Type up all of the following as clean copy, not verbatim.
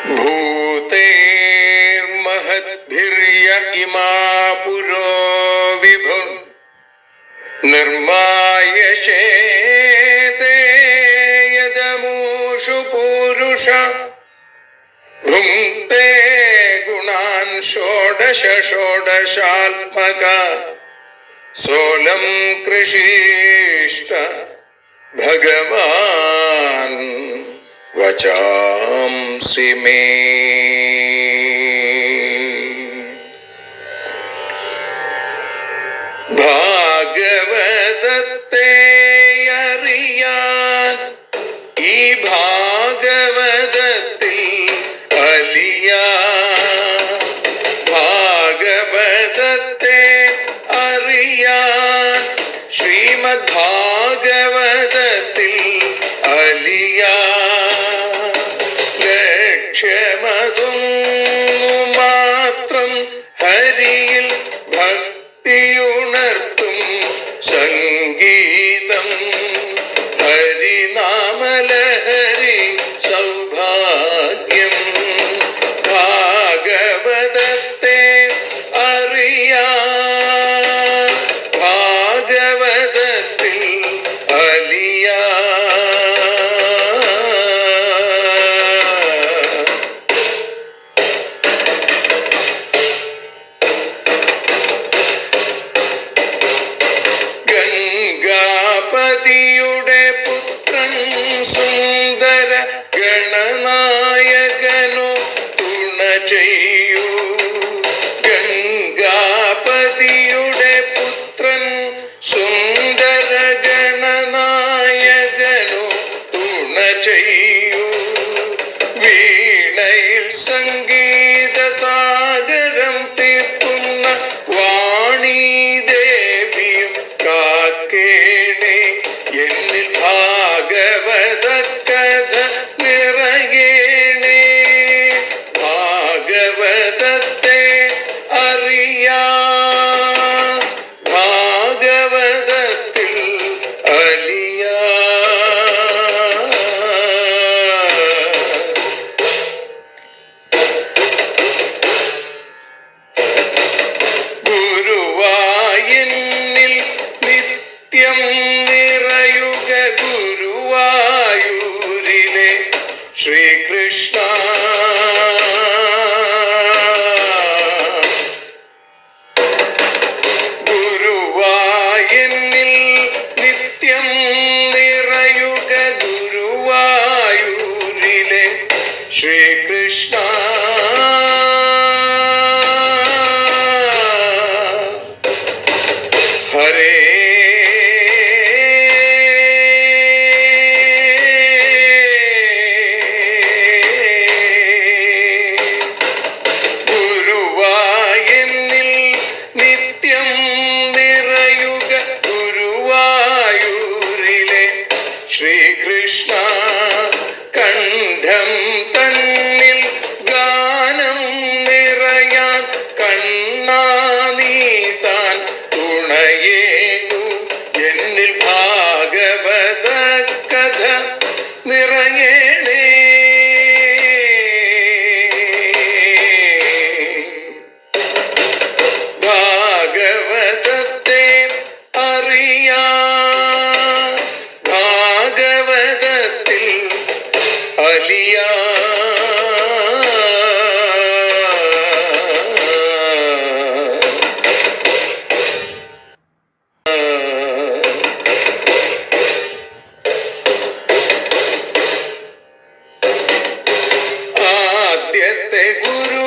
भूतेर्महद्भिर्य इमा पुरो विभुः निर्मायशेते यदमूषु पूरुष भुङ्क्ते गुणान् षोडश षोडशात्मका सोऽलं कृषीष्ट भगवान् वचांसि मे। ഭാഗവതത്തെ അറിയാൻ ഈ ഭാഗവതത്തിൽ അലിയാൻ, ഭാഗവതത്തെ അറിയാൻ ശ്രീമദ് ഭാഗവതത്തിൽ അലിയാൻ, ലക്ഷ്യമതും മാത്രം ഹരിയിൽ ഭക്തിയുണർത്തും സംഗീതം ഹരിനാമലഹരി സൗഭാഗ്യം. ഭാഗവതത്തെ അറിയാൻ ഭാഗവതത്തിൽ അലിയാൻ. ഗംഗാപതിയുടെ പുത്രൻ സുന്ദര ഗണനായകനോ തുണ ചെയ്യൂ. ഗംഗാപതിയുടെ പുത്രൻ സുന്ദര ഗണനായകനോ തുണ ചെയ്യൂ. വീണയിൽ സംഗീത സാഗരം തീർക്കുന്ന വാണീദേവിയും കാക്കേണേ എന്നിൽ ഭാഗവത കഥ നിറയേണേ. ഭാഗവതത്തെ അറിയാൻ ഭാഗവതത്തിൽ അലിയാൻ. ഗുരുവായൂരിൽ നിത്യം നിറയുക ഗുരുവായൂരിലെ ശ്രീകൃഷ്ണ. ഗുരുവായൂരിൽ നിത്യം നിറയുക ഗുരുവായൂരിലെ ശ്രീകൃഷ്ണ. ഹരേ ഗുരുവായൂരിൽ നിത്യം നിറയുക ഗുരുവായൂരിലെ ശ്രീകൃഷ്ണ. കണ്ഠം തന്നിൽ ഗാനം നിറയാൻ കണ്ണാ നീ താൻ തുണയേകു. എന്നിൽ ഭാഗവത കഥ നിറയേണേ. ഭാഗവതത്തെ അറിയാൻ ഭാഗവതത്തിൽ അലിയാൻ. ആദ്യത്തെ ഗുരുവായൂരന്റെ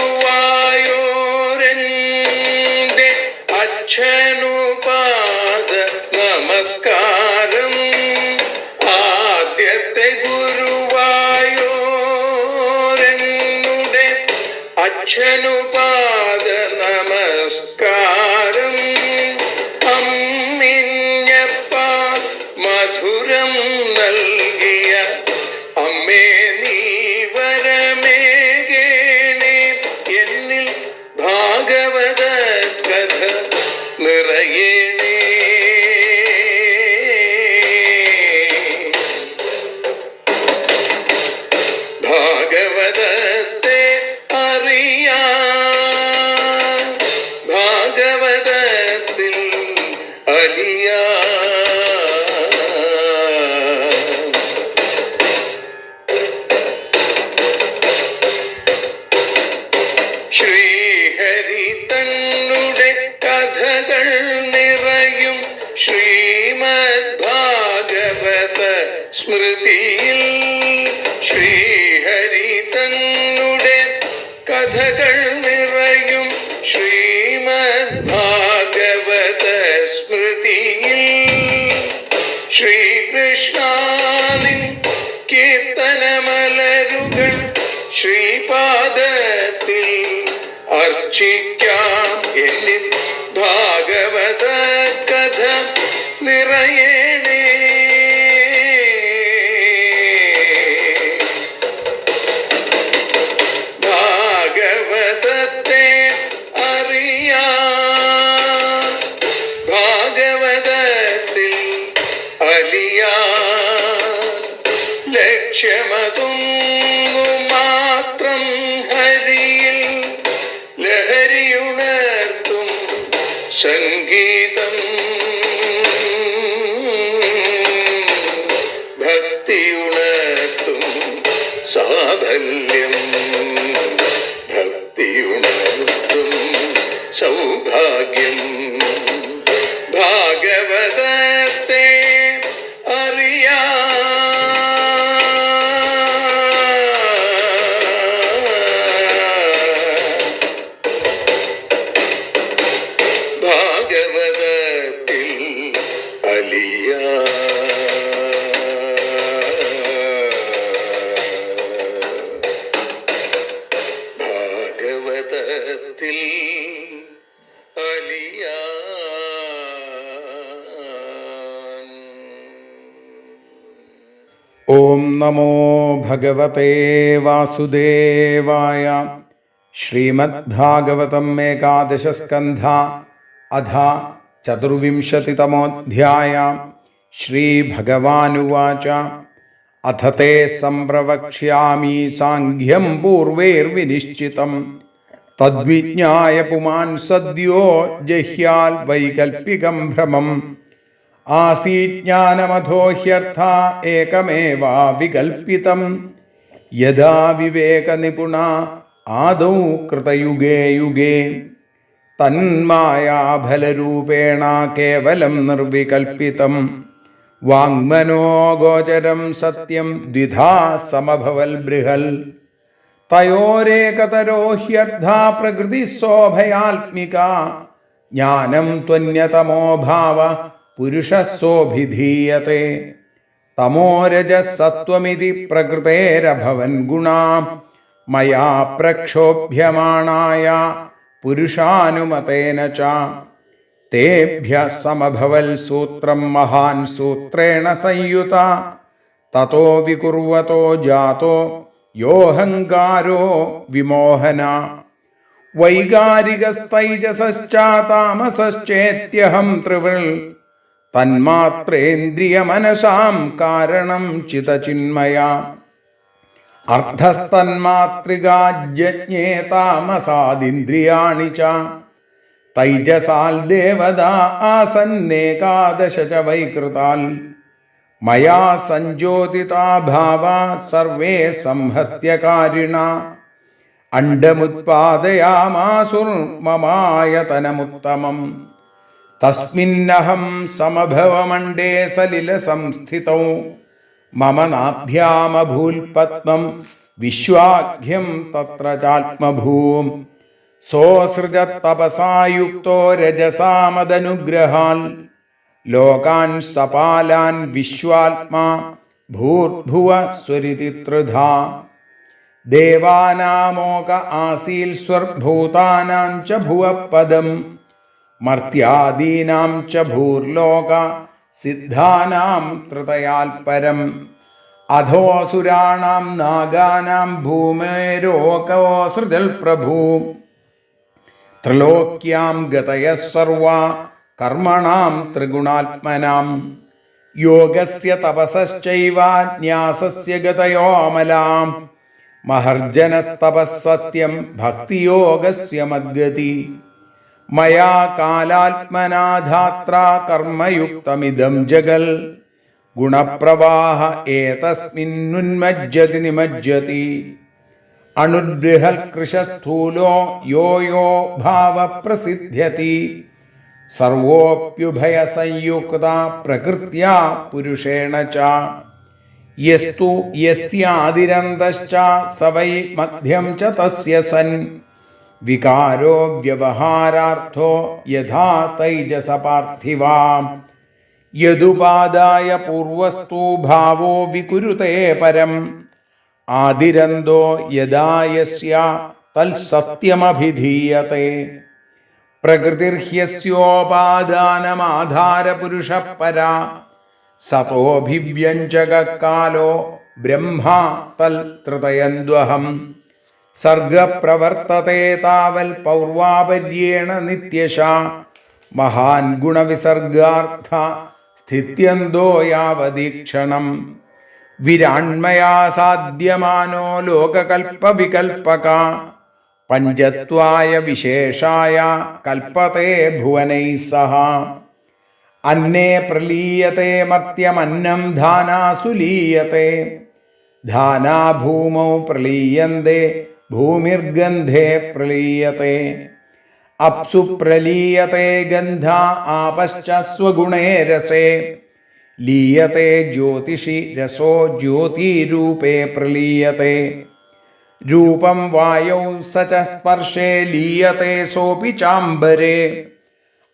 അച്ഛനുപാദ നമസ്കാരം. ആദ്യത്തെ ഗുരുവായൂരനുടെ അച്ഛനുപാദ നമസ്കാരം. അമ്മിഞ്ഞപ്പാൽ മധുരം നൽകിയ അമ്മേ നീ വരമേകേണേ. എന്നിൽ ഭാഗവത കഥ നിറയേണേ. ഭാഗവതത്തെ അലിയാ. ശ്രീഹരി തന്നുടെ കഥകൾ നിറയും ശ്രീമദ് ഭാഗവത സ്മൃതിയിൽ. ശ്രീഹരി തന്നുടെ കഥകൾ നിറയും ശ്രീമദ് ഭാഗവത സ്മൃതിയിൽ. ശ്രീകൃഷ്ണാനിൻ കീർത്തനമലരുകൾ ശ്രീപാദത്തിൽ അർച്ചിക്കാം. എന്നിൽ ഭാഗവത കഥ നിറയേണേ. ഭാഗവതത്തെ അറിയാൻ, ഭാഗവതത്തിൽ അലിയാൻ. ലക്ഷ്യമതൊന്നു മാത്രം ഹരിയിൽ ലഹരിയുണർത്തും സംഗീതം. ഭക്തിയുണർത്തും സാഫല്യം. ഭക്തിയുണർത്തും സൗഭാഗ്യം. ഭാഗവതത്തെ അറിയാൻ, ഭാഗവതത്തിൽ അലിയാൻ. ഭാഗവതത്തിൽ അലിയാൻ. ഓം നമോ ഭഗവതേ വാസുദേവായ. ശ്രീമദ്ഭാഗവതം ഏകാദശ സ്കന്ധ അധ ചതുർവിംശതിതമോऽധ്യായ. ശ്രീഭഗവാനുവാച അഥ തേ സംപ്രവക്ഷ്യാമി സാംഖ്യം പൂർവൈർവിനിശ്ചിതം തദ്വിജ്ഞായ പുമാൻ സദ്യോ ജഹ്യാൽ വൈകൽപികം ഭ്രമം. ആസീജ്ഞാനമധോ ഹ്യർത്ഥ ഏകമേവാ വികൽപ്പിതം യഥാ വിവേകനിപുണ ആദൗ കൃതയുഗേ യുഗേ. തന്മായാഫലരൂപേണ കേവലം നിർവികൽപ്പിതം വാങ്മനോഗോചരം സത്യം ദ്വിധാ സമഭവൽ ബൃഹൽ. തയോരേകതരോ ഹ്യർത്ഥ പ്രകൃതിസ്സോഭയാത്മിക ജ്ഞാനം ത്വന്യതമോ ഭാവ പുരുഷസ്സോഭിധീയത്തെ. തമോരജസത്വമിതി പ്രകൃതേരഭവൻ ഗുണാ മയാ പ്രക്ഷോഭ്യമാണായ പുരുഷാനുമതേന ച. തേഭ്യഃ സമഭവൽ സൂത്രം മഹാൻ സൂത്രേണ സംയുത. തതോ വികുർവതോ ജാതോ യോഹങ്കാരോ വിമോഹന. വൈകാരികസ്തൈജസശ്ചാതാമസശ്ചേത്യഹം ത്രിവൃൽ തന്മാത്രേന്ദ്രിയമനസാം കാരണം ചിതചിന്മയ. അർദ്ധസ്തന്മാത്രികാജ്ഞേ താമസാദിന്ദ്രിയാണി ച. തൈജസാൽ ദേവതാ ആസന്നേകാദശ ച വൈകൃതാൽ. മയാ സംജ്യോതിതാ ഭാവാ സർവേ സംഹത്യകാരിണ. അണ്ഡമുത്പാദയാമാസുർമമായതനമുത്തമം തസ്മിന്നഹം സമഭവമണ്ഡേ സലിലസംസ്ഥിതൗ. മമ നാഭ്യാമഭൂൽപത്മം വിശ്വാഖ്യം തത്ര ചാത്മഭൂം. സോസൃജത്തപസായുക്തോ രജസാമദനുഗ്രഹാൽ ലോകാൻ സപാലാൻ വിശ്വാത്മാ ഭൂർഭുവ സ്വരിതി ത്രിധാ. ദേവാനാമോക ആസീൽ സ്വർഭൂതാനാം ച ഭുവപദം മർത്യാദീനാം ച ഭൂർലോക സിദ്ധാനാം തൃതയാൽപരം. അധോസുരാണാം നാഗാനാം ഭൂമേരോകോസൃജൽ പ്രഭൂ. ത്രിലോക്യാം ഗതയഃ സർവാ കർമ്മണാം ത്രിഗുണാത്മനാം. യോഗസ്യ തപസശ്ചൈവ ന്യാസസ്യ ഗതയോ അമലാം. മഹർജനസ്തപഃ സത്യം ഭക്തിയോഗസ്യ മദ്ഗതി. മയാ കാലാത്മനാധാത്ര കർമ്മയുക്തമിദം ജഗൽ ഗുണപ്രവാഹ ഏതസ്മിന്നുന്മജ്ജതി നിമജ്ജതി അണുർബൃഹൽകൃശസ്ഥൂലോ യോ യോ ഭാവപ്രസിദ്ധ്യതി സർവോപ്യുഭയ സംയുക്ത പ്രകൃത്യാ പുരുഷേണ ച യസ്തു യസ്യാദിരന്തശ്ച സ വൈ മധ്യം ച തസ്യ സൻ വികാരോ വ്യവഹാരാർത്ഥോ യഥാ തൈജസ പാർത്ഥിവാം യദുപാദായ പൂർവസ്തു ഭാവോ വികുരുതേ പരം ആദിരന്തോ യദാ യസ്യ തൽസത്യമഭിധീയത്തെ പ്രകൃതിർഹ്യസ്യോപാദാനമാധാരപുരുഷഃ പരാ സതോഭിവ്യഞ്ജകകാലോ ബ്രഹ്മ തൽ തൃതയന്ദ്വഹം സർഗപ്രവർത്തത്തെ താവൽ പൗർവാപര്യേണ നിത്യശ മഹാൻ ഗുണവിസർഗാർത്ഥ സ്ഥിത്യന്തോ യാവദീക്ഷണം വിരാൺമയാ സാധ്യമാനോ ലോകകൽപ്പവികൽപക പഞ്ചത്വായ വിശേഷായ കൽപ്പത്തെ ഭുവനൈ സഹ അന്നേ പ്രലീയത്തെ മർത്യമന്നം ധാനാസു ലീയത്തെ ധാനാ ഭൂമൗ പ്രലീയന്തേ ഭൂമിർഗന്ധേ പ്രലീയത്തെ അപ്സു പ്രലീയത്തെ ഗന്ധ ആപശ്ച സ്വഗുണേ രസേ ലീയത്തെ ജ്യോതിഷി രസോ ജ്യോതിരൂപേ പ്രലീയത്തെ രൂപം വായൗ സ ച സ്പർശേ ലീയത്തെ സോപി ചാംബരേ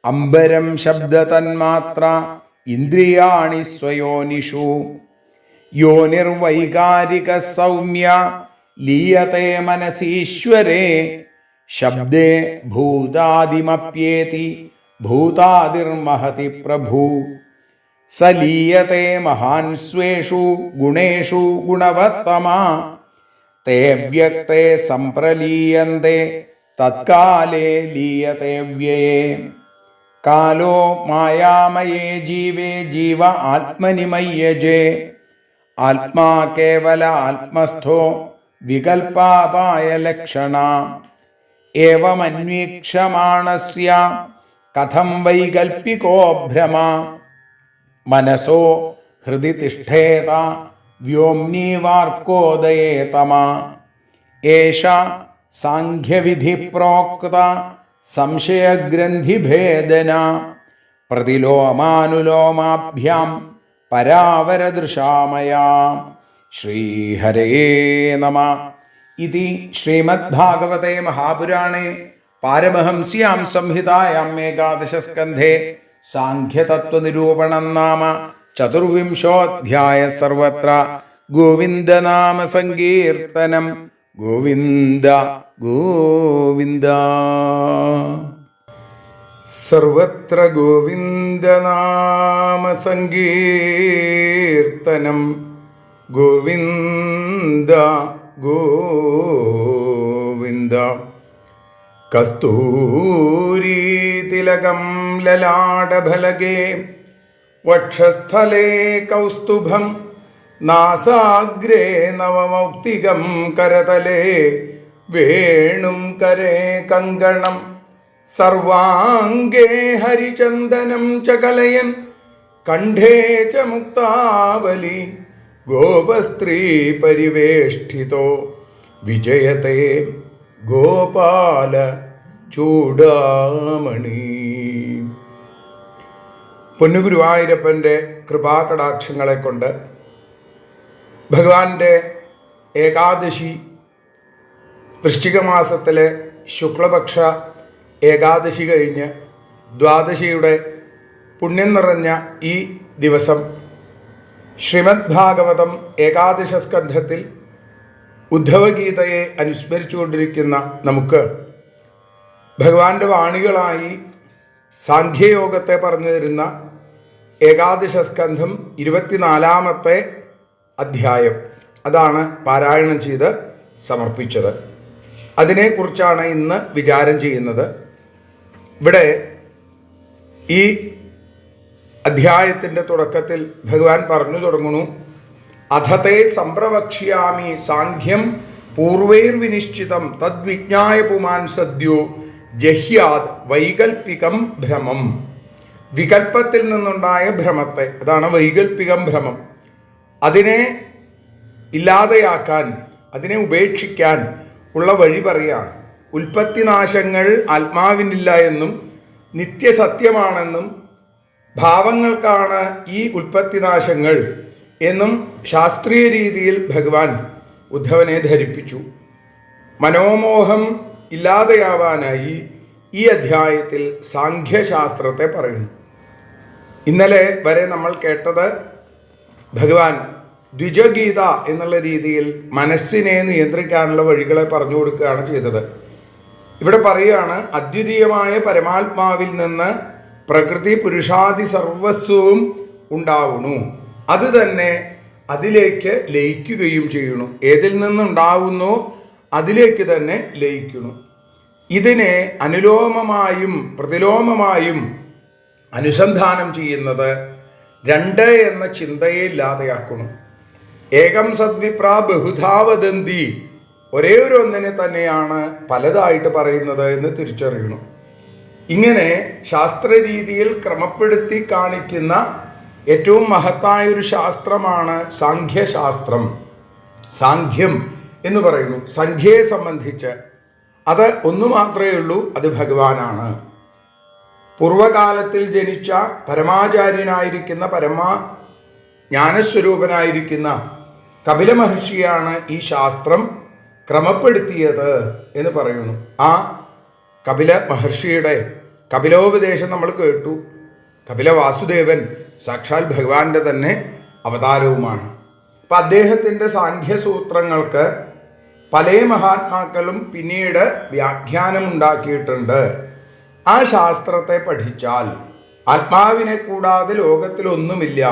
അംബരം ശബ്ദതന്മാത്ര ഇന്ദ്രിയാണി സ്വയോനിഷു യോനിർവൈകാരിക സൗമ്യ ലീയത്തെ മനസീശ്വരേ ശബ്ദേ ഭൂതാദിമപ്യേതി ഭൂതാദിർമഹതി പ്രഭു സ ലീയത്തെ മഹാൻ സ്വേഷു ഗുണേഷു ഗുണവത്തമാ തേ വ്യക്തേ സംപ്രലീയന്തെ തത്കാലേ ലീയത്തെ വ്യയേ കാലോ മായാമയേ ജീവേ ജീവ ആത്മനിമയ്യജേ ആത്മാ കേവല ആത്മസ്ഥോ വികൽപാപായ ലക്ഷണ ഏവമന്വീക്ഷമാണസ്യ കഥം വൈകൽപ്പികോ ഭ്രമ മനസോ ഹൃദി തിഷ്ഠേത വ്യോംനീവാർക്കോദയേ തമ ഏഷ സാഖ്യവിധി പ്രോക്ത സംശയഗ്രന്ഥിഭേദന പ്രതിലോമാനുലോമാഭ്യാം പരാവരദൃശാമയാ ശ്രീഹരേ നമ ഇതി ശ്രീമദ്ഭാഗവതേ മഹാപുരാണേ പാരമഹംസ്യാം സംഹിതായാം ഏകാദശസ്കന്ധേ സാഖ്യതത്വനിരൂപണം നാമ ചതുർവിംശോऽധ്യായ സർവത്ര ഗോവിന്ദനാമ സങ്കീർത്തനം ഗോവിന്ദ ഗോവിന്ദ സർവത്ര ഗോവിന്ദനാമ സങ്കീർത്തനം ഗോവിന്ദ ഗോവിന്ദ കസ്തൂരീതിലകം ലലാടഫലകേ വക്ഷസ്ഥലേ കൗസ്തുഭം നാസാഗ്രേ നവമൗക്തികം കരതലേ വേണും കരേ കങ്കണം സർവാംഗേ ഹരിചന്ദനം ച കലയൻ കണ്ഠേ ച മുക്താവലി ഗോപസ്ത്രീ പരിവേഷ്ടിതോ വിജയത്തെ ഗോപാല ചൂടാമണി. പൊന്നുഗുരുവായൂരപ്പൻ്റെ കൃപാകടാക്ഷങ്ങളെ കൊണ്ട് ഭഗവാന്റെ ഏകാദശി വൃശ്ചിക മാസത്തിലെ ശുക്ലപക്ഷ ഏകാദശി കഴിഞ്ഞ് ദ്വാദശിയുടെ പുണ്യം നിറഞ്ഞ ഈ ദിവസം ശ്രീമദ് ഭാഗവതം ഏകാദശ സ്കന്ധത്തിൽ ഉദ്ധവഗീതയെ അനുസ്മരിച്ചുകൊണ്ടിരിക്കുന്ന നമുക്ക് ഭഗവാന്റെ വാണികളായി സാഖ്യയോഗത്തെ പറഞ്ഞു തരുന്ന ഏകാദശ സ്കന്ധം 24-ാമത്തെ അധ്യായം അതാണ് പാരായണം ചെയ്ത് സമർപ്പിച്ചത്. അതിനെക്കുറിച്ചാണ് ഇന്ന് വിചാരം ചെയ്യുന്നത്. ഇവിടെ ഈ അധ്യായത്തിൻ്റെ തുടക്കത്തിൽ ഭഗവാൻ പറഞ്ഞു തുടങ്ങുന്നു, അധത്തെ സംപ്രവക്ഷ്യാമി സാഖ്യം പൂർവൈർവിനിശ്ചിതം തദ്വിജ്ഞായ പുമാൻ സദ്യോ ജഹ്യാത് വൈകൽപ്പികം ഭ്രമം. വികൽപ്പത്തിൽ നിന്നുണ്ടായ ഭ്രമത്തെ, അതാണ് വൈകൽപ്പികം ഭ്രമം. അതിനെ ഇല്ലാതെയാക്കാൻ, അതിനെ ഉപേക്ഷിക്കാൻ ഉള്ള വഴി പറയുകയാണ്. ഉൽപ്പത്തിനാശങ്ങൾ ആത്മാവിനില്ല എന്നും നിത്യസത്യമാണെന്നും ഭാവങ്ങൾക്കാണ് ഈ ഉൽപ്പത്തിനാശങ്ങൾ എന്നും ശാസ്ത്രീയ രീതിയിൽ ഭഗവാൻ ഉദ്ധവനെ ധരിപ്പിച്ചു. മനോമോഹം ഇല്ലാതെയാവാനായി ഈ അധ്യായത്തിൽ സാഖ്യശാസ്ത്രത്തെ പറയുന്നു. ഇന്നലെ വരെ നമ്മൾ കേട്ടത് ഭഗവാൻ ദ്വിജഗീത എന്നുള്ള രീതിയിൽ മനസ്സിനെ നിയന്ത്രിക്കാനുള്ള വഴികളെ പറഞ്ഞു കൊടുക്കുകയാണ് ചെയ്തത്. ഇവിടെ പറയുകയാണ്, അദ്വിതീയമായ പരമാത്മാവിൽ നിന്ന് പ്രകൃതി പുരുഷാദി സർവസ്വവും ഉണ്ടാവുന്നു. അത് തന്നെ അതിലേക്ക് ലയിക്കുകയും ചെയ്യുന്നു. ഏതിൽ നിന്നുണ്ടാവുന്നു അതിലേക്ക് തന്നെ ലയിക്കുന്നു. ഇതിനെ അനുലോമമായും പ്രതിലോമമായും അനുസന്ധാനം ചെയ്യുന്നത് രണ്ട് എന്ന ചിന്തയെ ഇല്ലാതെയാക്കുന്നു. ഏകം സദ്വിപ്ര ബഹുധാ വദന്തി, ഒരേ ഒരു ഒന്നിനെ തന്നെയാണ് പലതായിട്ട് പറയുന്നത് എന്ന് തിരിച്ചറിയണം. ഇങ്ങനെ ശാസ്ത്രരീതിയിൽ ക്രമപ്പെടുത്തി കാണിക്കുന്ന ഏറ്റവും മഹത്തായൊരു ശാസ്ത്രമാണ് സാഖ്യശാസ്ത്രം. സാഖ്യം എന്ന് പറയുന്നു. സംഖ്യയെ സംബന്ധിച്ച് അത് ഒന്നു മാത്രമേ ഉള്ളൂ, അത് ഭഗവാനാണ്. പൂർവകാലത്തിൽ ജനിച്ച പരമാചാര്യനായിരിക്കുന്ന ജ്ഞാനസ്വരൂപനായിരിക്കുന്ന കപില മഹർഷിയാണ് ഈ ശാസ്ത്രം ക്രമപ്പെടുത്തിയത് എന്ന് പറയുന്നു. ആ കപില മഹർഷിയുടെ കപിലോപദേശം നമ്മൾ കേട്ടു. കപില വാസുദേവൻ സാക്ഷാൽ ഭഗവാന്റെ തന്നെ അവതാരവുമാണ്. അപ്പം അദ്ദേഹത്തിൻ്റെ സാഖ്യസൂത്രങ്ങൾക്ക് പല മഹാത്മാക്കളും പിന്നീട് വ്യാഖ്യാനമുണ്ടാക്കിയിട്ടുണ്ട്. ആ ശാസ്ത്രത്തെ പഠിച്ചാൽ ആത്മാവിനെ കൂടാതെ ലോകത്തിലൊന്നുമില്ല,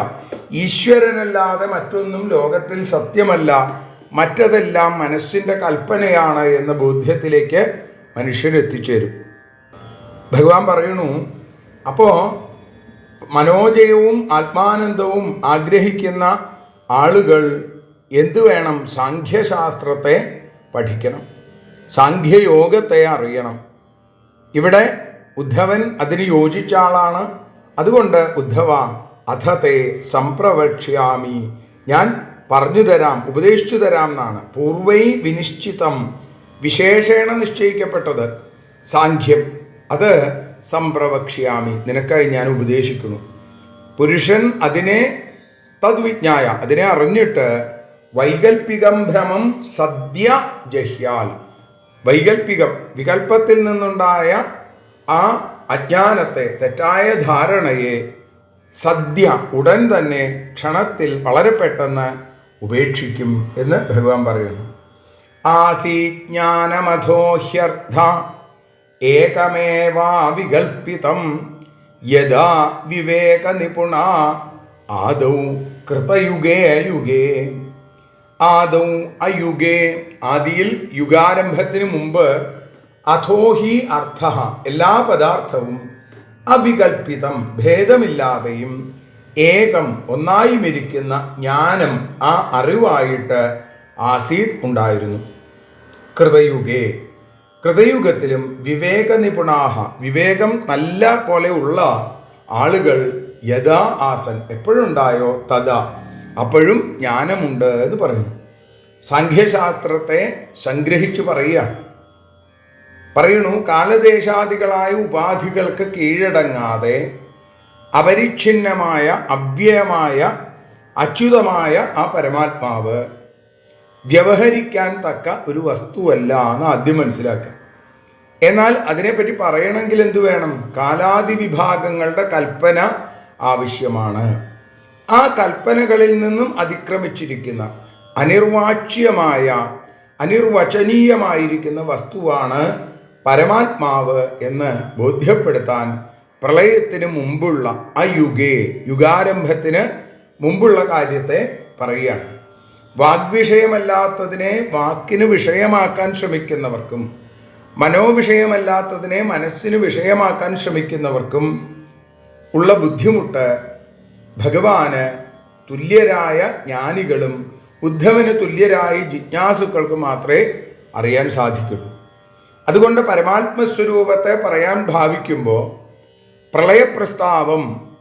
ഈശ്വരനല്ലാതെ മറ്റൊന്നും ലോകത്തിൽ സത്യമല്ല, മറ്റതെല്ലാം മനസ്സിൻ്റെ കൽപ്പനയാണ് എന്ന ബോധ്യത്തിലേക്ക് മനുഷ്യരെത്തിച്ചേരും. ഭഗവാൻ പറയുന്നു, അപ്പോൾ മനോജയവും ആത്മാനന്ദവും ആഗ്രഹിക്കുന്ന ആളുകൾ എന്തു വേണം? സാഖ്യശാസ്ത്രത്തെ പഠിക്കണം, സാഖ്യയോഗത്തെ അറിയണം. ഇവിടെ ഉദ്ധവൻ അതിന് യോജിച്ച ആളാണ്. അതുകൊണ്ട് ഉദ്ധവ അധത്തെ സംപ്രവക്ഷ്യാമി, ഞാൻ പറഞ്ഞു തരാം, ഉപദേശിച്ചു തരാം എന്നാണ്. പൂർവൈ വിനിശ്ചിതം, വിശേഷേണ നിശ്ചയിക്കപ്പെട്ടത് സാഖ്യം, അത് സംപ്രവക്ഷ്യാമി, നിനക്കായി ഞാൻ ഉപദേശിക്കുന്നു. പുരുഷൻ അതിനെ തദ്വിജ്ഞായ, അതിനെ അറിഞ്ഞിട്ട് വൈകൽപ്പികം ഭ്രമം സദ്യ ജഹ്യാൽ, വൈകൽപ്പികം വികൽപ്പത്തിൽ നിന്നുണ്ടായ ആ അജ്ഞാനത്തെ, തെറ്റായ ധാരണയെ സദ്യ ഉടൻ തന്നെ ക്ഷണത്തിൽ വളരെ പെട്ടെന്ന് ഉപേക്ഷിക്കും എന്ന് ഭഗവാൻ പറയുന്നു. ആസീജ്ഞാനമധോഹ്യർത്ഥ ഏകമേവാ വികൽപ്പിതം യഥാ വിവേക നിപുണ ആദൗ കൃതയുഗേ യുഗേ. ആദൗ അയുഗേ, ആദിയിൽ യുഗാരംഭത്തിന് മുമ്പ്, അധോഹി അർത്ഥ, എല്ലാ പദാർത്ഥവും അവികൽപ്പിതം, ഭേദമില്ലാതെയും ഏകം ഒന്നായുമിരിക്കുന്ന ജ്ഞാനം, ആ അറിവായിട്ട് ആസീത് ഉണ്ടായിരുന്നു. കൃതയുഗേ, കൃതയുഗത്തിലും വിവേക നിപുണാഹ, വിവേകം നല്ല പോലെ ഉള്ള ആളുകൾ യഥാ ആസൻ, എപ്പോഴുണ്ടായോ തഥാ, അപ്പോഴും ജ്ഞാനമുണ്ട് എന്ന് പറയുന്നു. സാഖ്യശാസ്ത്രത്തെ സംഗ്രഹിച്ചു പറയുന്നു, കാലദേശാദികളായ ഉപാധികൾക്ക് കീഴടങ്ങാതെ അപരിച്ഛിന്നമായ അവ്യയമായ അച്യുതമായ ആ പരമാത്മാവ് വ്യവഹരിക്കാൻ തക്ക ഒരു വസ്തുവല്ല എന്ന് ആദ്യം മനസ്സിലാക്കുക. എന്നാൽ അതിനെപ്പറ്റി പറയണമെങ്കിൽ എന്തു വേണം? കാലാദി വിഭാഗങ്ങളുടെ കൽപ്പന ആവശ്യമാണ്. ആ കൽപ്പനകളിൽ നിന്നും അതിക്രമിച്ചിരിക്കുന്ന അനിർവാച്യമായ, അനിർവചനീയമായിരിക്കുന്ന വസ്തുവാണ് പരമാത്മാവ് എന്ന് ബോധ്യപ്പെടുത്താൻ പ്രളയത്തിന് മുമ്പുള്ള ആ യുഗാരംഭത്തിന് മുമ്പുള്ള കാര്യത്തെ പറയുകയാണ്. വാഗ്വിഷയമല്ലാത്തതിനെ വാക്കിന് വിഷയമാക്കാൻ ശ്രമിക്കുന്നവർക്കും മനോവിഷയമല്ലാത്തതിനെ മനസ്സിന് വിഷയമാക്കാൻ ശ്രമിക്കുന്നവർക്കും ഉള്ള ബുദ്ധിമുട്ട് ഭഗവാന് തുല്യരായ ജ്ഞാനികളും ഉദ്ധവന് തുല്യരായ ജിജ്ഞാസുക്കൾക്ക് മാത്രമേ അറിയാൻ സാധിക്കുള്ളൂ. അതുകൊണ്ട് പരമാത്മസ്വരൂപത്തെ പറയാൻ ഭാവിക്കുമ്പോൾ പ്രളയപ്രസ്താവം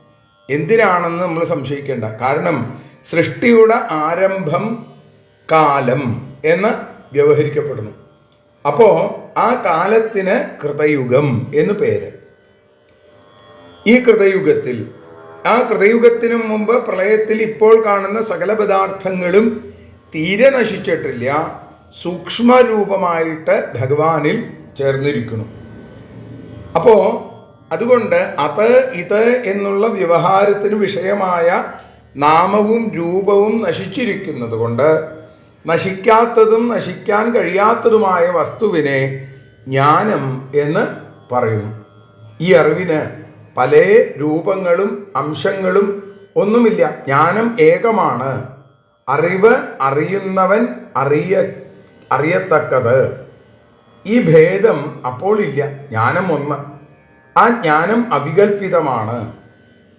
എന്തിനാണെന്ന് നമ്മൾ സംശയിക്കേണ്ട. കാരണം സൃഷ്ടിയുടെ ആരംഭം കാലം എന്ന് വ്യവഹരിക്കപ്പെടുന്നു. അപ്പോൾ ആ കാലത്തിന് കൃതയുഗം എന്ന് പേര്. ഈ കൃതയുഗത്തിൽ, ആ കൃതയുഗത്തിനു മുമ്പ് പ്രളയത്തിൽ ഇപ്പോൾ കാണുന്ന സകല പദാർത്ഥങ്ങളും തീരെ നശിച്ചിട്ടില്ല, സൂക്ഷ്മരൂപമായിട്ട് ഭഗവാനിൽ ചേർന്നിരിക്കുന്നു. അപ്പോൾ അതുകൊണ്ട് അത് ഇത് എന്നുള്ള വ്യവഹാരത്തിന് വിഷയമായ നാമവും രൂപവും നശിച്ചിരിക്കുന്നത് കൊണ്ട് നശിക്കാത്തതും നശിക്കാൻ കഴിയാത്തതുമായ വസ്തുവിനെ ജ്ഞാനം എന്ന് പറയുന്നു. ഈ അറിവിന് പല രൂപങ്ങളും അംശങ്ങളും ഒന്നുമില്ല. ജ്ഞാനം ഏകമാണ്. അറിവ് അറിയുന്നവൻ അറിയത്തക്കത്. ഈ ഭേദം അപ്പോൾ ഇല്ല. ജ്ഞാനം ഒന്ന്. ആ ജ്ഞാനം അവികൽപ്പിതമാണ്.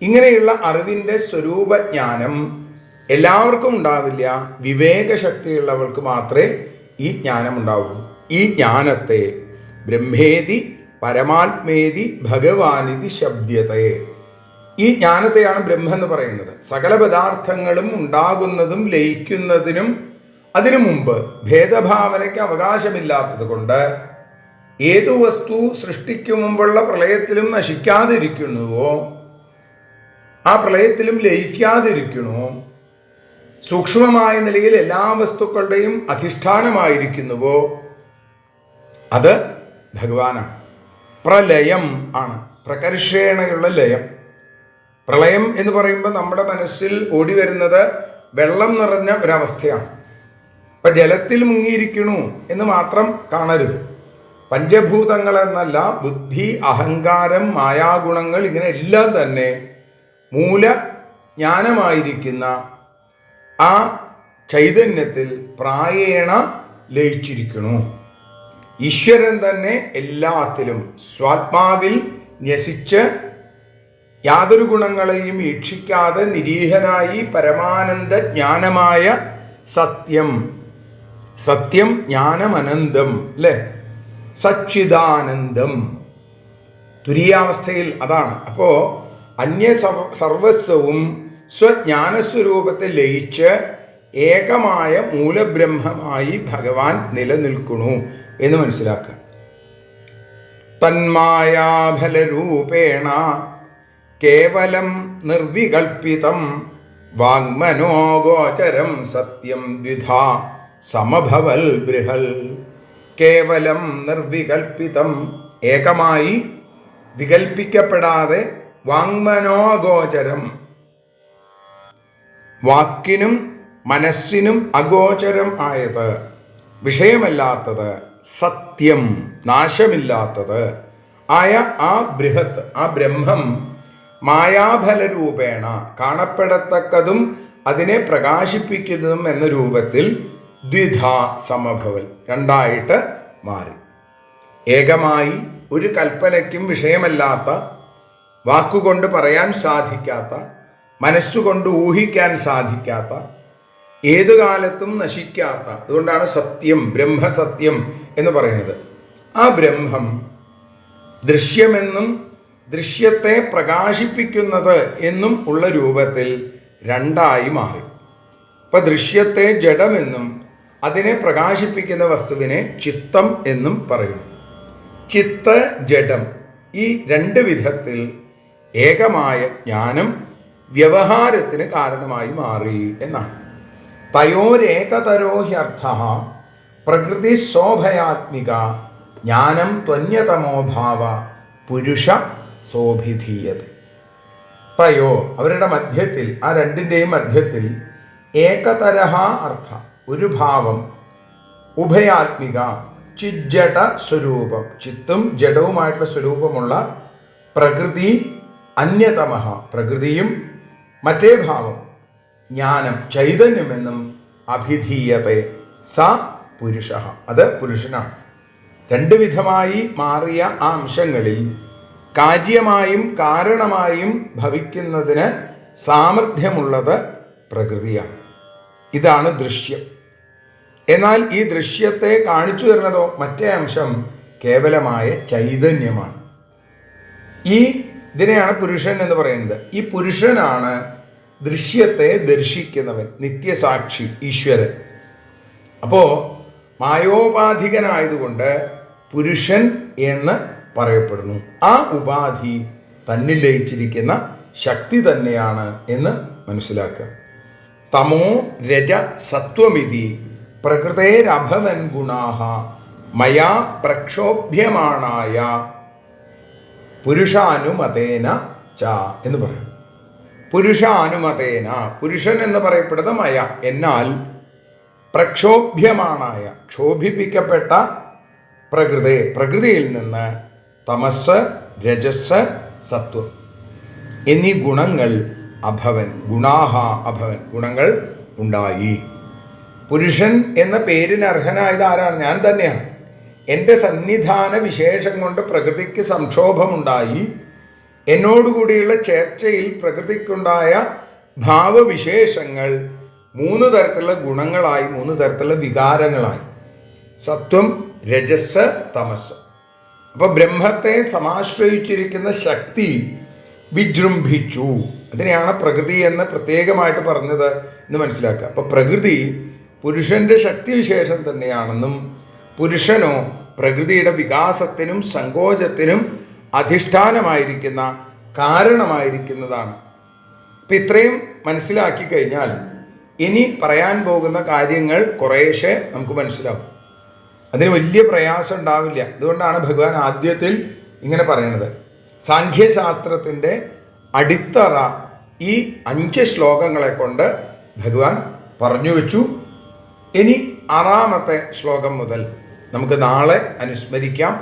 ഇങ്ങനെയുള്ള അറിവിൻ്റെ സ്വരൂപജ്ഞാനം എല്ലാവർക്കും ഉണ്ടാവില്ല. വിവേകശക്തിയുള്ളവർക്ക് മാത്രമേ ഈ ജ്ഞാനം ഉണ്ടാവൂ. ഈ ജ്ഞാനത്തെ ബ്രഹ്മേതി പരമാത്മേതി ഭഗവാനിതി ശബ്ദത്തെ. ഈ ജ്ഞാനത്തെയാണ് ബ്രഹ്മ എന്ന് പറയുന്നത്. സകല പദാർത്ഥങ്ങളും ഉണ്ടാകുന്നതും ലയിക്കുന്നതിനും അതിനു മുമ്പ് ഭേദഭാവനയ്ക്ക് അവകാശമില്ലാത്തത് കൊണ്ട് ഏതു വസ്തു സൃഷ്ടിക്കു മുമ്പുള്ള പ്രളയത്തിലും നശിക്കാതിരിക്കുന്നുവോ, ആ പ്രളയത്തിലും ലയിക്കാതിരിക്കണോ, സൂക്ഷ്മമായ നിലയിൽ എല്ലാ വസ്തുക്കളുടെയും അധിഷ്ഠാനമായിരിക്കുന്നുവോ, അത് ഭഗവാനാണ്. പ്രലയം ആണ്, പ്രകർഷേണയുള്ള ലയം. പ്രളയം എന്ന് പറയുമ്പോൾ നമ്മുടെ മനസ്സിൽ ഓടി വരുന്നത് വെള്ളം നിറഞ്ഞ ഒരവസ്ഥയാണ്. ഇപ്പം ജലത്തിൽ മുങ്ങിയിരിക്കണു എന്ന് മാത്രം കാണരുത്. പഞ്ചഭൂതങ്ങളെന്നല്ല, ബുദ്ധി, അഹങ്കാരം, മായാഗുണങ്ങൾ, ഇങ്ങനെ എല്ലാം തന്നെ മൂലജ്ഞാനമായിരിക്കുന്ന ആ ചൈതന്യത്തിൽ പ്രായേണ ലയിച്ചിരിക്കണു. ഈശ്വരൻ തന്നെ എല്ലാത്തിലും സ്വാത്മാവിൽ ന്യസിച്ച് യാതൊരു ഗുണങ്ങളെയും ഈക്ഷിക്കാതെ നിരീഹനായി പരമാനന്ദ ജ്ഞാനമായ സത്യം, സത്യം ജ്ഞാനമനന്തം അല്ലേ, സച്ചിദാനന്ദം തുരീയാവസ്ഥയിൽ അതാണ്. അപ്പോൾ അന്യ സർവസ്വവും സ്വജ്ഞാനസ്വരൂപത്തെ ലയിച്ച് ഏകമായ മൂലബ്രഹ്മമായി ഭഗവാൻ നിലനിൽക്കണു എന്ന് മനസ്സിലാക്കുക. തന്മായാഫലരൂപേണ കേവലം നിർവികൽപ്പിതം വാങ്മനോഗോചരം സത്യം ദ്വിധാ സമഭവൽ ബൃഹൽ. കേവലം നിർവികൽപ്പിതം, ഏകമായി വികൽപ്പിക്കപ്പെടാതെ, വാങ്മനോഗോചരം, വാക്കിനും മനസ്സിനും അഗോചരം ആയത്, വിഷയമല്ലാത്തത്, സത്യം നാശമില്ലാത്തത് ആയ ആ ബൃഹത്ത്, ആ ബ്രഹ്മം മായാഫലരൂപേണ കാണപ്പെടത്തക്കതും അതിനെ പ്രകാശിപ്പിക്കുന്നതും എന്ന രൂപത്തിൽ ദ്വിധാ സമഭവൽ, രണ്ടായിട്ട് മാറി. ഏകമായി ഒരു കൽപ്പനയ്ക്കും വിഷയമല്ലാത്ത, വാക്കുകൊണ്ട് പറയാൻ സാധിക്കാത്ത, മനസ്സുകൊണ്ട് ഊഹിക്കാൻ സാധിക്കാത്ത, ഏതു കാലത്തും നശിക്കാത്ത, അതുകൊണ്ടാണ് സത്യം, ബ്രഹ്മസത്യം എന്ന് പറയുന്നത്. ആ ബ്രഹ്മം ദൃശ്യമെന്നും ദൃശ്യത്തെ പ്രകാശിപ്പിക്കുന്നത് എന്നും ഉള്ള രൂപത്തിൽ രണ്ടായി മാറി. ഇപ്പം ദൃശ്യത്തെ ജഡമെന്നും അതിനെ പ്രകാശിപ്പിക്കുന്ന വസ്തുവിനെ ചിത്തം എന്നും പറയും. ചിത്ത ജഡം ഈ രണ്ട് വിധത്തിൽ ഏകമായ ജ്ഞാനം വ്യവഹാരത്തിന് കാരണമായി മാറി എന്നാണ്. തയോരേകതരോ ഹ്യർത്ഥ പ്രകൃതി ശോഭയാത്മിക ജ്ഞാനം ത്വന്യതമോ ഭാവ പുരുഷ ശോഭിധീയത. തയോ അവരുടെ മധ്യത്തിൽ, ആ രണ്ടിൻ്റെയും മധ്യത്തിൽ ഏകതരഹ അർത്ഥ ഒരു ഭാവം, ഉഭയാത്മിക ചിജ്ജട സ്വരൂപം, ചിത്തും ജഡവുമായിട്ടുള്ള സ്വരൂപമുള്ള പ്രകൃതി, അന്യതമഹ പ്രകൃതിയും മറ്റേ ഭാവം ജ്ഞാനം ചൈതന്യമെന്നും അഭിധീയത്തെ സ പുരുഷ, അത് പുരുഷനാണ്. രണ്ട് വിധമായി മാറിയ ആ അംശങ്ങളിൽ കാര്യമായും കാരണമായും ഭവിക്കുന്നതിന് സാമർഥ്യമുള്ളത് പ്രകൃതിയാണ്. ഇതാണ് ദൃശ്യം. എന്നാൽ ഈ ദൃശ്യത്തെ കാണിച്ചു തരുന്നതോ മറ്റേ അംശം കേവലമായ ചൈതന്യമാണ്. ഇതിനെയാണ് പുരുഷൻ എന്ന് പറയുന്നത്. ഈ പുരുഷനാണ് ദൃശ്യത്തെ ദർശിക്കുന്നവൻ, നിത്യസാക്ഷി, ഈശ്വരൻ. അപ്പോൾ മായോപാധികനായതുകൊണ്ട് പുരുഷൻ എന്ന് പറയപ്പെടുന്നു. ആ ഉപാധി തന്നിൽ ലയിച്ചിരിക്കുന്ന ശക്തി തന്നെയാണ് എന്ന് മനസ്സിലാക്കുക. തമോ രജ സത്വമിതി പ്രകൃതേരഭവൻ ഗുണാഹ മയാ പ്രക്ഷോഭ്യമാണായ പുരുഷാനുമതേന ച എന്ന് പറയും. പുരുഷാനുമതേന, പുരുഷൻ എന്ന് പറയപ്പെടുന്ന മയ, എന്നാൽ പ്രക്ഷോഭ്യമാണായ, ക്ഷോഭിപ്പിക്കപ്പെട്ട പ്രകൃതിയിൽ നിന്ന് തമസ്, രജസ്, സത്വം എന്നീ ഗുണങ്ങൾ അഭവൻ, ഗുണാഹ അഭവൻ, ഗുണങ്ങൾ ഉണ്ടായി. പുരുഷൻ എന്ന പേരിന് അർഹനായത് ആരാണ്? ഞാൻ തന്നെയാണ്. എൻ്റെ സന്നിധാന വിശേഷം കൊണ്ട് പ്രകൃതിക്ക് സംക്ഷോഭമുണ്ടായി. എന്നോടുകൂടിയുള്ള ചേർച്ചയിൽ പ്രകൃതിക്കുണ്ടായ ഭാവവിശേഷങ്ങൾ 3 തരത്തിലുള്ള ഗുണങ്ങളായി, 3 തരത്തിലുള്ള വികാരങ്ങളായി: സത്വം, രജസ്, തമസ്. അപ്പോൾ ബ്രഹ്മത്തെ സമാശ്രയിച്ചിരിക്കുന്ന ശക്തി വിജൃംഭിച്ചു. അതിനെയാണ് പ്രകൃതി എന്ന് പ്രത്യേകമായിട്ട് പറഞ്ഞത് എന്ന് മനസ്സിലാക്കുക. അപ്പോൾ പ്രകൃതി പുരുഷന്റെ ശക്തിവിശേഷം തന്നെയാണെന്നും പുരുഷനോ പ്രകൃതിയുടെ വികാസത്തിനും സങ്കോചത്തിനും അധിഷ്ഠാനമായിരിക്കുന്ന കാരണമായിരിക്കുന്നതാണ്. അപ്പം ഇത്രയും മനസ്സിലാക്കി കഴിഞ്ഞാൽ ഇനി പറയാൻ പോകുന്ന കാര്യങ്ങൾ കുറേശ്ശെ നമുക്ക് മനസ്സിലാവും. അതിന് വലിയ പ്രയാസം ഉണ്ടാവില്ല. അതുകൊണ്ടാണ് ഭഗവാൻ ആദ്യത്തിൽ ഇങ്ങനെ പറയുന്നത്. സാഖ്യശാസ്ത്രത്തിൻ്റെ അടിത്തറ ഈ 5 ശ്ലോകങ്ങളെ കൊണ്ട് ഭഗവാൻ പറഞ്ഞു വെച്ചു. ഇനി 6ാമത്തെ ശ്ലോകം മുതൽ നമുക്ക് നാളെ അനുസ്മരിക്കാം.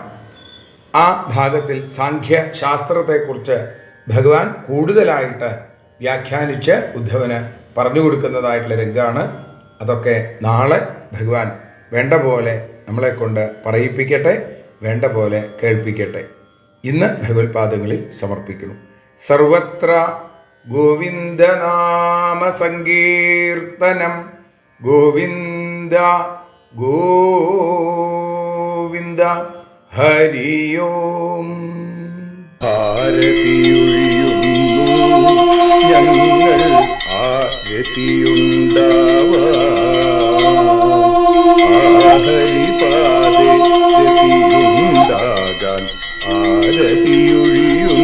ആ ഭാഗത്തിൽ സാഖ്യശാസ്ത്രത്തെക്കുറിച്ച് ഭഗവാൻ കൂടുതലായിട്ട് വ്യാഖ്യാനിച്ച് ഉദ്ധവന് പറഞ്ഞു കൊടുക്കുന്നതായിട്ടുള്ള രംഗമാണ്. അതൊക്കെ നാളെ ഭഗവാൻ വേണ്ട പോലെ നമ്മളെ കൊണ്ട് പറയിപ്പിക്കട്ടെ, വേണ്ട പോലെ കേൾപ്പിക്കട്ടെ. ഇന്ന് ഭഗവത്പാദങ്ങളിൽ സമർപ്പിക്കുന്നു. സർവത്ര ഗോവിന്ദനാമ സങ്കീർത്തനം. ഗോവിന്ദ ഗോവിന്ദ. ഹരി ഓം. ആരതിയൊഴിയുന്നു ഞങ്ങൾ ആരതിയുണ്ടാവാൻ ഹരിപാദേ രതിയുണ്ടാകാൻ ആരതിയൊഴിയുന്നു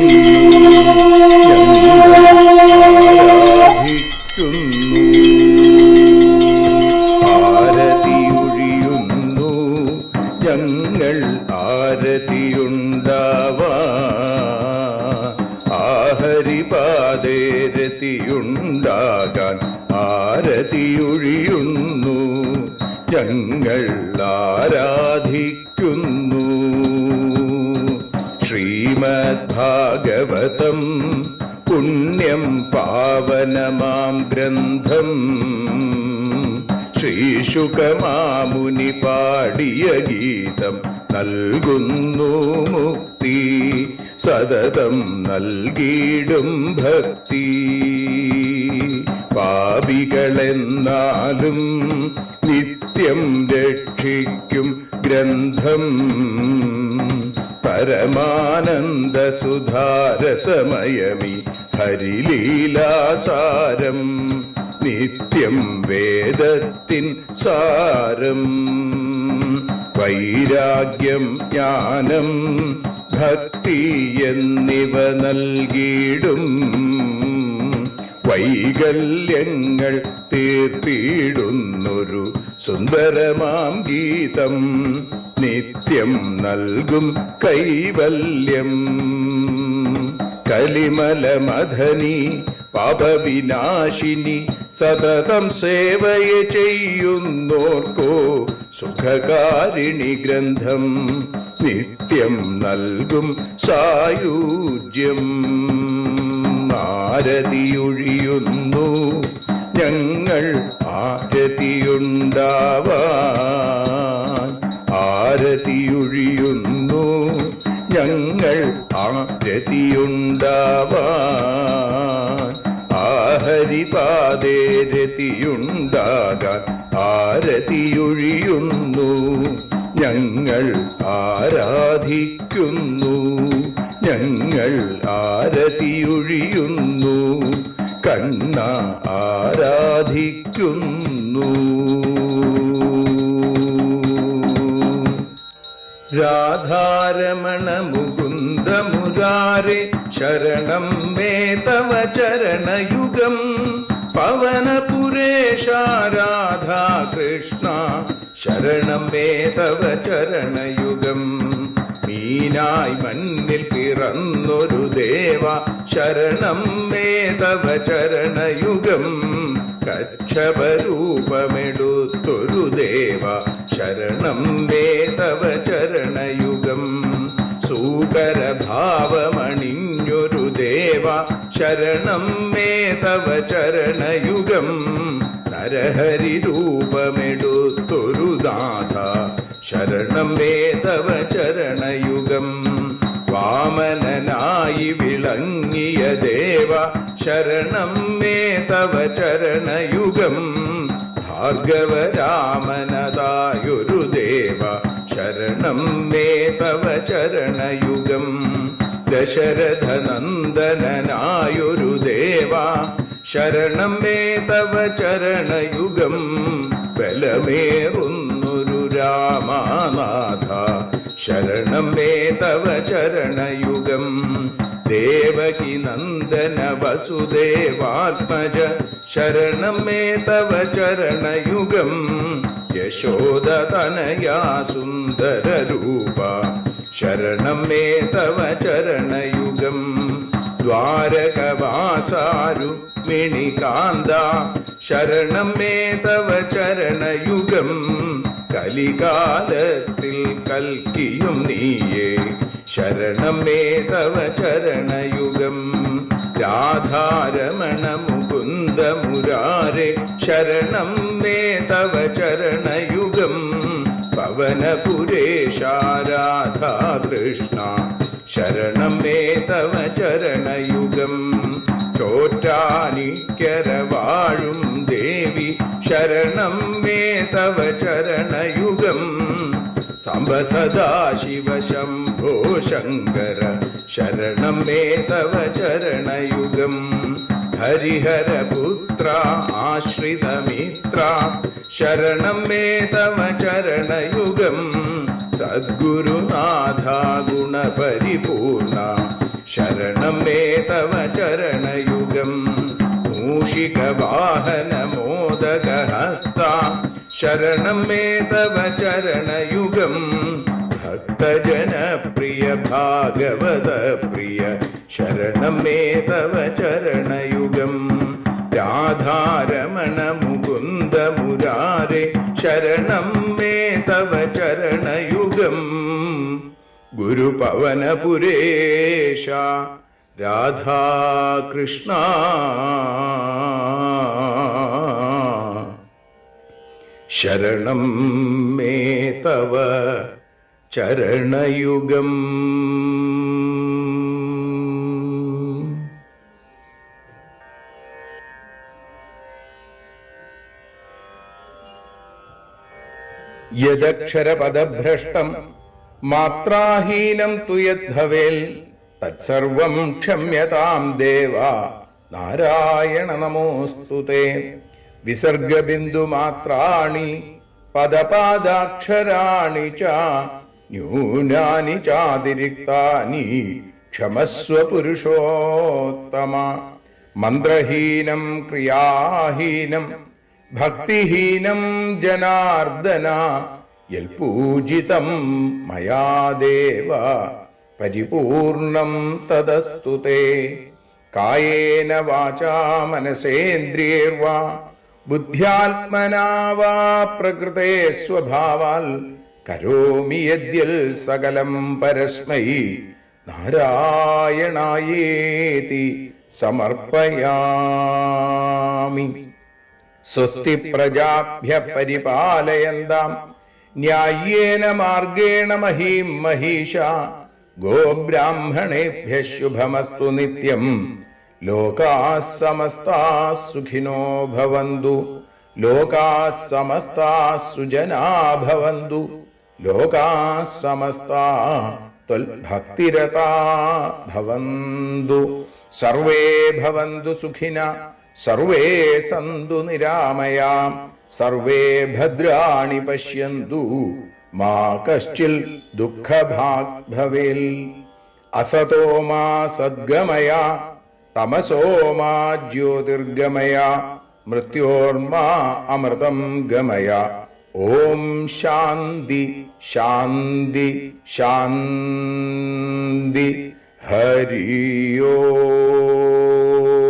ഞങ്ങൾ ആരതിയുണ്ടാവാൻ ഹരിപാദേ രതിയുണ്ടാകാൻ ആരതിയൊഴിയുന്നു ഞങ്ങൾ ആരാധിക്കുന്നു. ശ്രീമദ്ഭാഗവതം പുണ്യം പാവനമാം ഗ്രന്ഥം ശ്രീശുകമാമുനി പാടിയ ഗീതം നൽകുന്നു മുക്തി. സതതം നൽകിയിടും ഭക്തി. പാപികളെന്നാലും നിത്യം രക്ഷിക്കും ഗ്രന്ഥം പരമാനന്ദ സുധാരസമയമി ഹരിലീലാസാരം. നിത്യം വേദത്തിൻ സാരം. വൈരാഗ്യം, ജ്ഞാനം, ഭക്തി എന്നിവ നൽകിയിടും വൈകല്യങ്ങൾ തീർത്തിടുന്നൊരു സുന്ദരമാം ഗീതം. നിത്യം നൽകും കൈവല്യം. കലിമലമഥനി പാപവിനാശിനി സതതം സേവയ ചെയ്യുന്നോർക്കോ സുഖകാരിണി ഗ്രന്ഥം. നിത്യം നൽകും സായുജ്യം. ആരതിയൊഴിയുന്നു ഞങ്ങൾ ആരതിയുണ്ടാവാൻ ആരതിയൊഴിയുന്നു ഞങ്ങൾ ആരതിയുണ്ടാവാൻ ഹരിപാദേ രതിയുണ്ടാകാൻ ആരതിയൊഴിയുന്നു ഞങ്ങൾ ആരാധിക്കുന്നു. ഞങ്ങൾ ആരതിയൊഴിയുന്നു. കണ്ണ ആരാധിക്കുന്നു. രാധാരമണ മുകുന്ദ മുരാരെ ശരണം മേ തവ ചരണയുഗം. പവനപുരേശ രാധാ കൃഷ്ണ ശരണം മേ തവ ചരണയുഗം. മീനായി മണ്ണിൽ പിറന്നൊരു ദേവ ശരണം മേ തവ ചരണയുഗം. കച്ഛപരൂപമെടുത്തൊരു ദേവ ശരണം മേ തവ ചരണയുഗം. സൂകരഭാവമണിഞ്ഞൊരു ദേവ ശരണം മേ തവ ചരണയുഗം. നരഹരി രൂപമെടുത്തൊരു നാഥ ശരണം മേ തവ ചരണയുഗം. വാമനനായി വിളങ്ങിയ ദേവ ശരണം മേ തവ ചരണയുഗം. ഭാർഗവരാമനതായൊരു ദേവ ശരണം മേ തവ ചരണയുഗം. ദശരഥനന്ദനായൊരു ദേവ ശരണം മേ തവ ചരണയുഗം. ബലമേറുന്നൊരു രാമനാഥ ശരണം മേ തവ ചരണയുഗം. ദേവകി നന്ദന വസുദേവാത്മജ ശരണം മേ തവ ചരണയുഗം. യശോദതനയാ സുന്ദര രൂപ ശരണം മേ തവ ചരണയുഗം. ദ്വാരകവാസാരുക്മിണികാന്ത ശരണം മേ തവ ചരണയുഗം. കലികാലത്തിൽ കൽക്കിയും നീയേ ശരണം മേ തവ ചരണയുഗം. രാധാരമണ മുകുന്ദ മുരാരെ ശരണം മേ തവ ചരണയുഗം. പവനപുരേശ രാധാ കൃഷ്ണ ശരണം മേ തവ ചരണയുഗം. ചോറ്റാനിക്കര വാഴും ദേവി ശരണം മേ തവ ചരണയുഗം. സാംബ സദാശിവ ശംഭോ ശങ്കര ശരണം മേ തവ ചരണയുഗം. ഹരിഹരപുത്ര ആശ്രിതമിത്ര ശരണം മേ തവ ചരണയുഗം. സദ്ഗുരുനാഥ ഗുണപരിപൂർണ ശരണം മേ തവ ചരണയുഗം. മൂഷിക വാഹന മോദകഹസ്ത ശരണം മേ തവ ചരണയുഗം. ഭക്തജനപ്രിയ ഭാഗവത പ്രിയ ശരണം മേ തവ ചരണയുഗം. രാധാരമണ മുകുന്ദ മുരാരെ ശരണം മേ തവ ചരണയുഗം. ഗുരുപവനപുരേശ രാധാകൃഷ്ണ ശരണം മേ തവ ചരണയുഗം. യദക്ഷരപദഭ്രഷ്ടം മാത്രാഹീനം തു യദ്ഭവേൽ തത്സർവം ക്ഷമ്യതാം ദേവ നാരായണ നമോസ്തുതേ. വിസർഗബിന്ദുമാത്രാണി പദപാദാക്ഷരാണി ച ന്യൂനാനി ചാതിരിക്താനി ക്ഷമസ്വ പുരുഷോത്തമ. മന്ത്രഹീനം ക്രിയാഹീനം ഭക്തിഹീനം ജനാർദ്ദന യൽപൂജിതം മയാ ദേവ പരിപൂർണം തദസ്തു തേ. കായേന വാചാ മനസേന്ദ്രിയേർവാ ബുദ്ധ്യാത്മനാ വാ പ്രകൃതേ സ്വഭാവാൽ കരോമി യദ്യൽ സകലം പരസ്മൈ നാരായണായേതി സമർപ്പയാമി. സ്വസ്തി പ്രജാഭ്യ പരിപാലയന്താം ന്യായേന മാർഗേണ മഹീം മഹീഷ. ഗോബ്രാഹ്മണേഭ്യ ശുഭമസ്തു നിത്യം. ലോകാഃ സമസ്താഃ സുഖിനോ ഭവന്തു. ലോകാഃ സമസ്താഃ സുജനാ ഭവന്തു. ലോകാഃ സമസ്താഃ ത്വൽഭക്തിരതാ ഭവന്തു. സർവേ ഭവന്തു സുഖിനഃ സർവേ സന്തു നിരാമയാഃ സർവേ ഭദ്രാണി പശ്യന്തു മാ കശ്ചിൽ ദുഃഖഭാഗ് ഭവേൽ. അസതോ മാ സദ്ഗമയ തമസോ മാ ജ്യോതിർഗമയ മൃത്യോർമാ അമൃതം ഗമയ. ഓം ശാന്തി ശാന്തി ശാന്തി. ഹരി ഓം.